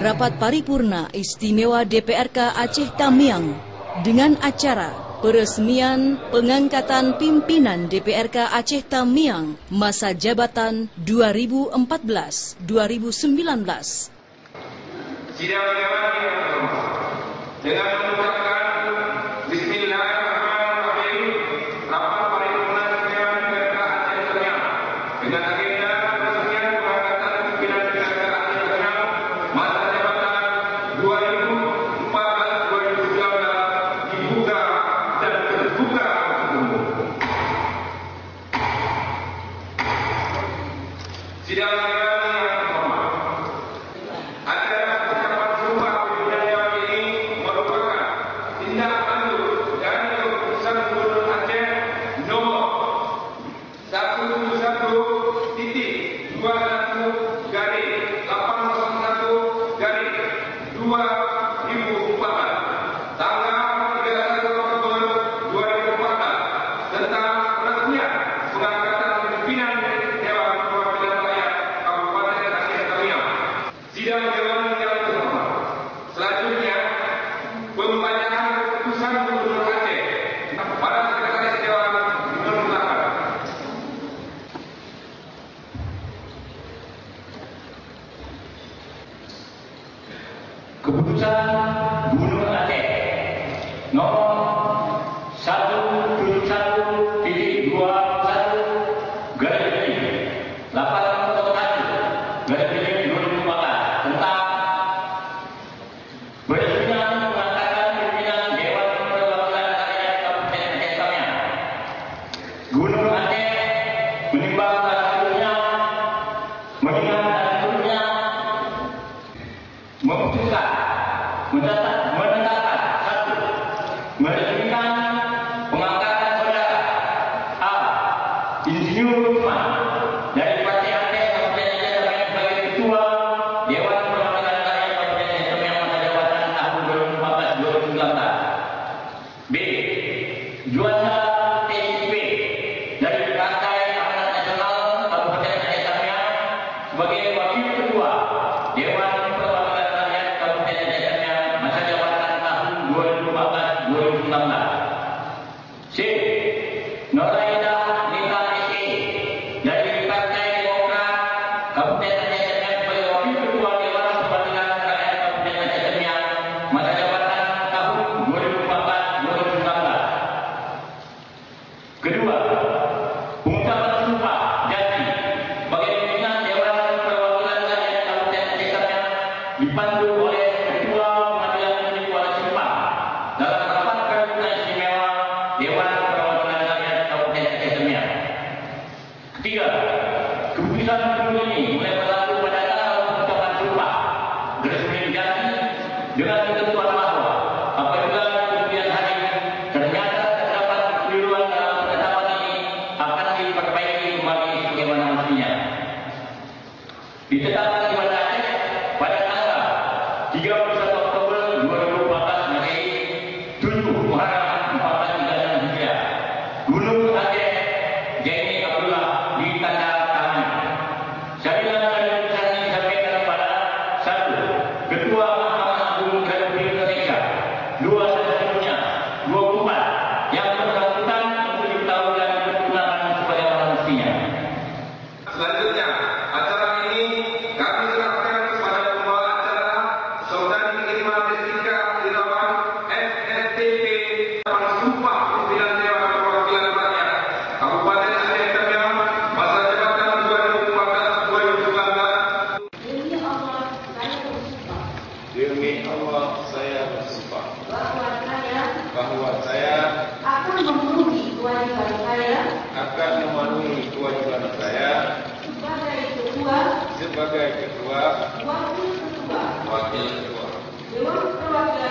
Rapat Paripurna Istimewa DPRK Aceh Tamiang dengan acara peresmian pengangkatan pimpinan DPRK Aceh Tamiang masa jabatan 2014-2019. Sidang Dewan yang terhormat, dengan mengucapkan Bismillahirrahmanirrahim, rapat paripurna Istimewa DPRK Aceh Tamiang dengan agenda peresmian pengangkatan pimpinan DPRK Aceh Tamiang masa jabatan 2014-2019 dibuka dan terbuka untuk umum. Sidang Dewan yang terhormat, acara ucapan sumpah pimpinan Dewan ini merupakan tindak lanjut dari keputusan Gubernur Aceh nomor 171/801/2014 tanggal 31 Oktober 2014 tentang peresmian pengangkatan pimpinan Dewan Perwakilan Rakyat Kabupaten Aceh Tamiang. Sidang Dewan yang terhormat, selanjutnya pembacaan keputusan Gubernur Aceh pada Sekretaris Dewan dipersilakan. Keputusan Gubernur Aceh nomor 171/801/2014 tentang peresmian pengangkatan pimpinan Dewan Perwakilan Rakyat Kabupaten Aceh Tamiang. Gubernur Aceh menimbang dan seterusnya mengingat dan seterusnya memutuskan menetapkan satu, meresmikan pengangkatan saudara A. Insinyur Lukman dari Partai Aceh Kabupaten Aceh Tamiang sebagai Ketua Dewan Perwakilan Rakyat Kabupaten Aceh Tamiang masa jabatan tahun 2014-2019. B. Juanda TIP dari Partai Amanat Nasional Kabupaten Aceh Tamiang sebagai Wakil Ketua Dewan Perwakilan Rakyat Kabupaten Aceh Tamiang masa jabatan tahun 2014-2019. C. Noraida Nita SE dari Partai Demokrat Kabupaten Aceh Tamiang sebagai Wakil Ketua Dewan Perwakilan Rakyat Kabupaten Aceh Tamiang masa jabatan tahun 2014-2019. Kedua, pengucapan sumpah janji sebagai pimpinan Dewan Perwakilan Rakyat Kabupaten Aceh Tamiang dipandu oleh Ketua Pengadilan Negeri Kuala Simpang dalam rapat paripurna istimewa Dewan Perwakilan Rakyat Kabupaten Aceh Tamiang. Ketiga, keputusan Gubernur ini mulai berlaku pada tanggal pengucapan sumpah resmi janji dengan ketentuan bahwa apabila di kemudian hari ternyata terdapat kekeliruan dalam penetapan ini akan diperbaiki kembali sebagaimana mestinya. Ditetapkan di Banda Aceh pada tanggal 31 Oktober 2014 Masehi 7 Muharram 1436 Hijriah. Gubernur Aceh Jaini Abdullah ditandatangani. Syariah dari putusan ini disampaikan kepada 1. Ketua Mahkamah Agung Republik Indonesia, 2. Seterusnya 24 yang bersangkutan untuk diketahui dan dipergunakan sebagaimana mestinya. Selanjutnya, acara ini kami serahkan kepada pembawa acara Saudari Irma Destika Irawan SSTP Sumpah Pimpinan Dewan Perwakilan Rakyat Kabupaten Aceh Tamiang masa jabatan 2014-2019. Demi Allah saya bersumpah bahwa saya akan memenuhi kewajiban saya sebagai ketua wakil ketua wakil ketua Dewan Perwakilan